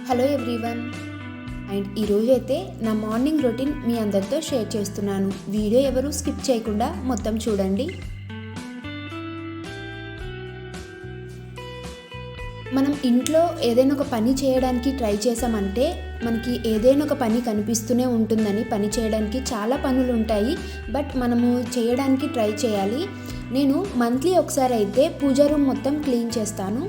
Hello everyone. And ఈరోజు అయితే నా మార్నింగ్ రొటీన్ మీ అందరితో షేర్ చేస్తున్నాను. వీడియో ఎవరు స్కిప్ చేయకుండా మొత్తం చూడండి. మనం ఇంట్లో ఏదైనా ఒక పని చేయడానికి ట్రై చేసామంటే మనకి ఏదైనా ఒక పని కనిపిస్తూనే ఉంటుందని, పని చేయడానికి చాలా పనులు ఉంటాయి. బట్ మనము చేయడానికి ట్రై చేయాలి. నేను మంత్లీ ఒకసారి అయితే పూజా రూమ్ మొత్తం క్లీన్ చేస్తాను.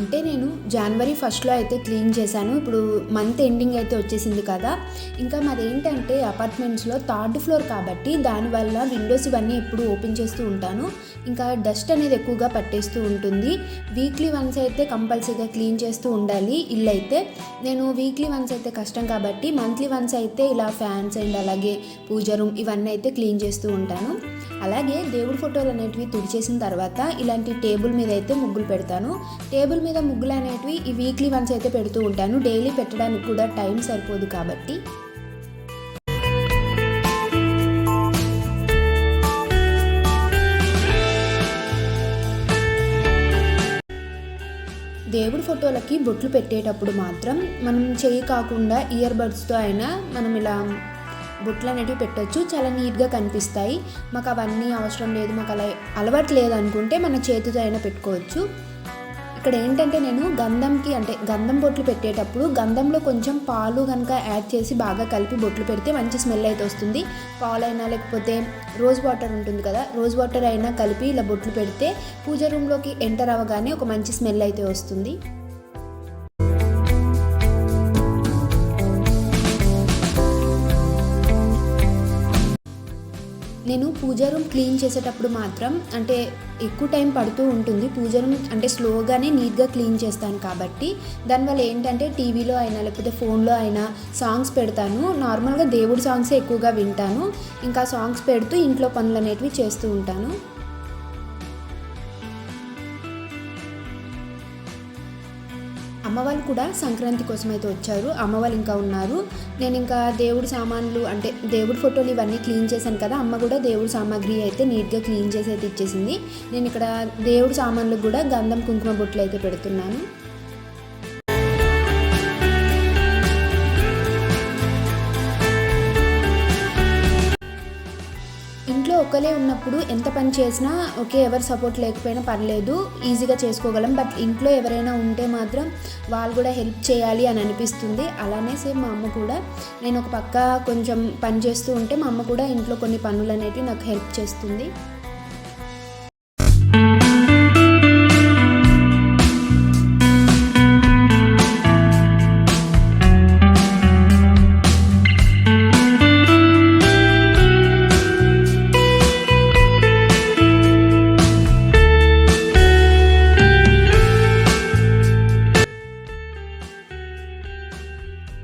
అంటే నేను జనవరి 1 అయితే క్లీన్ చేశాను. ఇప్పుడు మంత్ ఎండింగ్ అయితే వచ్చేసింది కదా. ఇంకా మరేంటంటే అపార్ట్మెంట్స్లో 3rd ఫ్లోర్ కాబట్టి దానివల్ల విండోస్ ఇవన్నీ ఎప్పుడు ఓపెన్ చేస్తూ ఉంటాను. ఇంకా డస్ట్ అనేది ఎక్కువగా పట్టేస్తూ ఉంటుంది. వీక్లీ వన్స్ అయితే కంపల్సరీగా క్లీన్ చేస్తూ ఉండాలి ఇల్లు అయితే. నేను వీక్లీ వన్స్ అయితే కష్టం కాబట్టి మంత్లీ వన్స్ అయితే ఇలా ఫ్యాన్స్ అండ్ అలాగే పూజ రూమ్ ఇవన్నీ అయితే క్లీన్ చేస్తూ ఉంటాను. అలాగే దేవుడి ఫోటోలు అనేటివి తుడిచేసిన తర్వాత ఇలాంటి టేబుల్ మీద అయితే ముగ్గులు పెడతాను. టేబుల్ మీద ముగ్గులు అనేటివి ఈ వీక్లీ వన్స్ అయితే పెడుతూ ఉంటాను. డైలీ పెట్టడానికి కూడా టైం సరిపోదు కాబట్టి. దేవుడి ఫోటోలకి బొట్లు పెట్టేటప్పుడు మాత్రం మనం చెయ్యి కాకుండా ఇయర్ బడ్స్తో అయినా మనం ఇలా బొట్లు అనేటివి పెట్టచ్చు. చాలా నీట్గా కనిపిస్తాయి. మాకు అవన్నీ అవసరం లేదు, మాకు అలా అలవాటు లేదనుకుంటే మన చేతితో అయినా పెట్టుకోవచ్చు. ఇక్కడ ఏంటంటే నేను గంధం బొట్లు పెట్టేటప్పుడు గంధంలో కొంచెం పాలు కనుక యాడ్ చేసి బాగా కలిపి బొట్లు పెడితే మంచి స్మెల్ అయితే వస్తుంది. పాలైనా లేకపోతే రోజ్ వాటర్ ఉంటుంది కదా, రోజ్ వాటర్ అయినా కలిపి ఇలా బొట్లు పెడితే పూజ రూమ్లోకి ఎంటర్ అవ్వగానే ఒక మంచి స్మెల్ అయితే వస్తుంది. నేను పూజా రూమ్ క్లీన్ చేసేటప్పుడు మాత్రం అంటే ఎక్కువ టైం పడుతూ ఉంటుంది. పూజా రూమ్ అంటే స్లోగానే నీట్గా క్లీన్ చేస్తాను కాబట్టి దానివల్ల ఏంటంటే టీవీలో అయినా లేకపోతే ఫోన్లో అయినా సాంగ్స్ పెడతాను. నార్మల్గా దేవుడి సాంగ్సే ఎక్కువగా వింటాను. ఇంకా సాంగ్స్ పెడుతూ ఇంట్లో పనులు అనేటివి చేస్తూ ఉంటాను. అమ్మ వాళ్ళు కూడా సంక్రాంతి కోసం అయితే వచ్చారు. అమ్మ వాళ్ళు ఇంకా ఉన్నారు. నేను ఇంకా దేవుడి సామాన్లు అంటే దేవుడి ఫోటోలు ఇవన్నీ క్లీన్ చేశాను కదా. అమ్మ కూడా దేవుడి సామాగ్రి అయితే నీట్గా క్లీన్ చేసి అయితే ఇచ్చేసింది. నేను ఇక్కడ దేవుడి సామాన్లకు కూడా గంధం కుంకుమ బొట్లు అయితే పెడుతున్నాను. ఒక్కలే ఉన్నప్పుడు ఎంత పని చేసినా ఓకే, ఎవరు సపోర్ట్ లేకపోయినా పర్లేదు, ఈజీగా చేసుకోగలం. బట్ ఇంట్లో ఎవరైనా ఉంటే మాత్రం వాళ్ళు కూడా హెల్ప్ చేయాలి అని అనిపిస్తుంది. అలానే సేమ్ మా అమ్మ కూడా, నేను ఒక పక్క కొంచెం పని చేస్తూ ఉంటే మా అమ్మ కూడా ఇంట్లో కొన్ని పనులు అనేవి నాకు హెల్ప్ చేస్తుంది.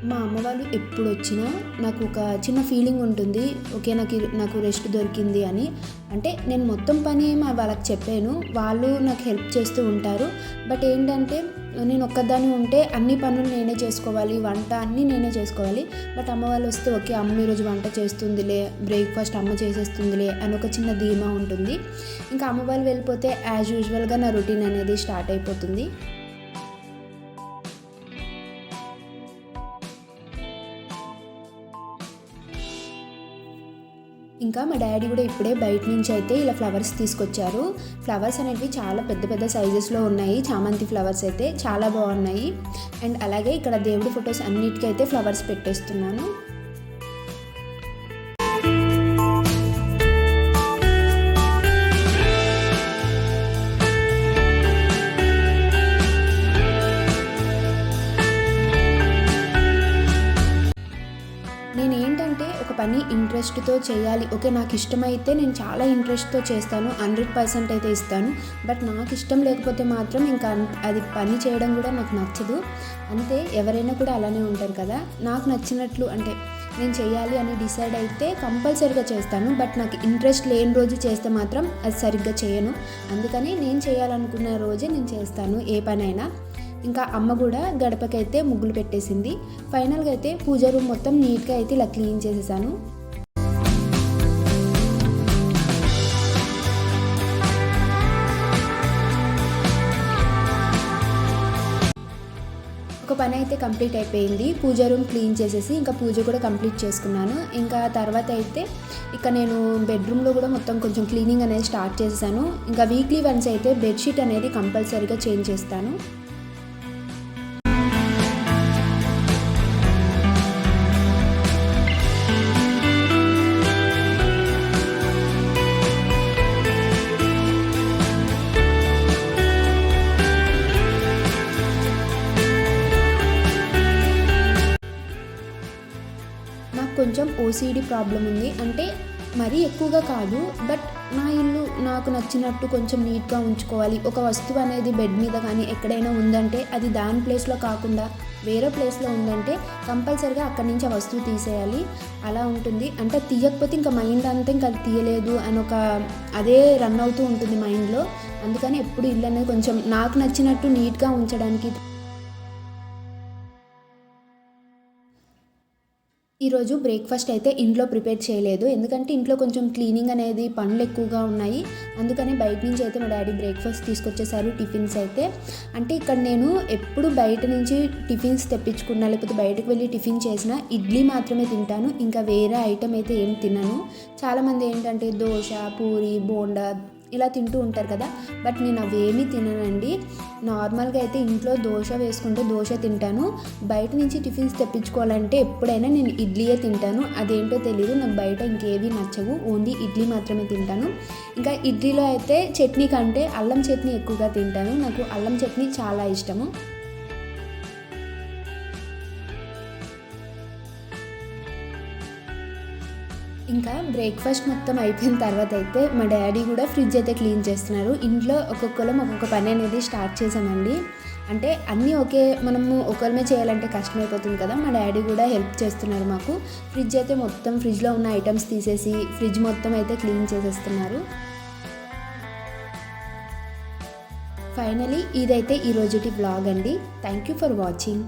మా అమ్మ వాళ్ళు ఎప్పుడు వచ్చినా నాకు ఒక చిన్న ఫీలింగ్ ఉంటుంది, ఓకే నాకు రెస్ట్ దొరికింది అని. అంటే నేను మొత్తం పని వాళ్ళకి చెప్పాను, వాళ్ళు నాకు హెల్ప్ చేస్తూ ఉంటారు. బట్ ఏంటంటే నేను ఒక్కదాన్ని ఉంటే అన్ని పనులు నేనే చేసుకోవాలి, వంట అన్నీ నేనే చేసుకోవాలి. బట్ అమ్మ వాళ్ళు వస్తే ఓకే, అమ్మ ఈరోజు వంట చేస్తుందిలే, బ్రేక్ఫాస్ట్ అమ్మ చేసేస్తుందిలే అని ఒక చిన్న ధీమా ఉంటుంది. ఇంకా అమ్మ వాళ్ళు వెళ్ళిపోతే యాజ్ యూజువల్గా నా రొటీన్ అనేది స్టార్ట్ అయిపోతుంది. ఇంకా మా డాడీ కూడా ఇప్పుడే బయట నుంచి అయితే ఇలా ఫ్లవర్స్ తీసుకొచ్చారు. ఫ్లవర్స్ అనేవి చాలా పెద్ద పెద్ద సైజెస్లో ఉన్నాయి. చామంతి ఫ్లవర్స్ అయితే చాలా బాగున్నాయి. అండ్ అలాగే ఇక్కడ దేవుడి ఫొటోస్ అన్నిటికైతే ఫ్లవర్స్ పెట్టేస్తున్నాను. నేనేంటంటే ఒక పని ఇంట్రెస్ట్తో చేయాలి, ఓకే నాకు ఇష్టమైతే నేను చాలా ఇంట్రెస్ట్తో చేస్తాను, 100% అయితే ఇస్తాను. బట్ నాకు ఇష్టం లేకపోతే మాత్రం ఇంకా అది పని చేయడం కూడా నాకు నచ్చదు. అంతే, ఎవరైనా కూడా అలానే ఉంటారు కదా. నాకు నచ్చినట్లు అంటే నేను చేయాలి అని డిసైడ్ అయితే కంపల్సరీగా చేస్తాను. బట్ నాకు ఇంట్రెస్ట్ లేని రోజు చేస్తే మాత్రం అది సరిగ్గా చేయను. అందుకని నేను చేయాలనుకున్న రోజే నేను చేస్తాను ఏ పనైనా. ఇంకా అమ్మ కూడా గడపకైతే ముగ్గులు పెట్టేసింది. ఫైనల్గా అయితే పూజ రూమ్ మొత్తం నీట్గా అయితే ఇలా క్లీన్ చేసేసాను. ఒక పని అయితే కంప్లీట్ అయిపోయింది. పూజ రూమ్ క్లీన్ చేసేసి ఇంకా పూజ కూడా కంప్లీట్ చేసుకున్నాను. ఇంకా తర్వాత అయితే ఇక నేను బెడ్రూమ్లో కూడా మొత్తం కొంచెం క్లీనింగ్ అనేది స్టార్ట్ చేసేసాను. ఇంకా వీక్లీ వన్స్ అయితే బెడ్షీట్ అనేది కంపల్సరీగా చేంజ్ చేస్తాను. కొంచెం ఓసీడీ ప్రాబ్లం ఉంది. అంటే మరీ ఎక్కువగా కాదు, బట్ నా ఇల్లు నాకు నచ్చినట్టు కొంచెం నీట్గా ఉంచుకోవాలి. ఒక వస్తువు అనేది బెడ్ మీద కానీ ఎక్కడైనా ఉందంటే అది దాని ప్లేస్లో కాకుండా వేరే ప్లేస్లో ఉందంటే కంపల్సరీగా అక్కడి నుంచి ఆ వస్తువు తీసేయాలి. అలా ఉంటుంది. అంటే తీయకపోతే ఇంకా మైండ్ అంతా ఇంకా అది తీయలేదు అని ఒక అదే రన్ అవుతూ ఉంటుంది మైండ్లో. అందుకని ఎప్పుడు ఇల్లు అనేది కొంచెం నాకు నచ్చినట్టు నీట్గా ఉంచడానికి. ఈరోజు బ్రేక్ఫాస్ట్ అయితే ఇంట్లో ప్రిపేర్ చేయలేదు. ఎందుకంటే ఇంట్లో కొంచెం క్లీనింగ్ అనేది పనులు ఎక్కువగా ఉన్నాయి. అందుకని బయట నుంచి అయితే మా డాడీ బ్రేక్ఫాస్ట్ తీసుకొచ్చేసారు. టిఫిన్స్ అయితే అంటే ఇక్కడ నేను ఎప్పుడు బయట నుంచి టిఫిన్స్ తెప్పించుకున్నా లేకపోతే బయటకు వెళ్ళి టిఫిన్ చేసినా ఇడ్లీ మాత్రమే తింటాను. ఇంకా వేరే ఐటమ్ అయితే ఏం తినను. చాలామంది ఏంటంటే దోశ, పూరి, బోండా ఇలా తింటూ ఉంటారు కదా, బట్ నేను అవేమీ తిననండి. నార్మల్గా అయితే ఇంట్లో దోశ వేసుకుంటే దోశ తింటాను. బయట నుంచి టిఫిన్స్ తెప్పించుకోవాలంటే ఎప్పుడైనా నేను ఇడ్లీయే తింటాను. అదేంటో తెలియదు, నాకు బయట ఇంకేవి నచ్చవు, ఓన్లీ ఇడ్లీ మాత్రమే తింటాను. ఇంకా ఇడ్లీలో అయితే చట్నీ కంటే అల్లం చట్నీ ఎక్కువగా తింటాను. నాకు అల్లం చట్నీ చాలా ఇష్టము. ఇంకా బ్రేక్ఫాస్ట్ మొత్తం అయిపోయిన తర్వాత అయితే మా డాడీ కూడా ఫ్రిడ్జ్ అయితే క్లీన్ చేస్తున్నారు. ఇంట్లో ఒక్కొక్కరం ఒక్కొక్క పని అనేది స్టార్ట్ చేసామండి. అంటే అన్నీ మనము ఒకరిమే చేయాలంటే కష్టమైపోతుంది కదా, మా డాడీ కూడా హెల్ప్ చేస్తున్నారు మాకు. ఫ్రిడ్జ్ అయితే మొత్తం ఫ్రిడ్జ్లో ఉన్న ఐటమ్స్ తీసేసి ఫ్రిడ్జ్ మొత్తం అయితే క్లీన్ చేసేస్తున్నారు. ఫైనలీ ఇదైతే ఈరోజుటి వ్లాగ్ అండి. Thank you for watching.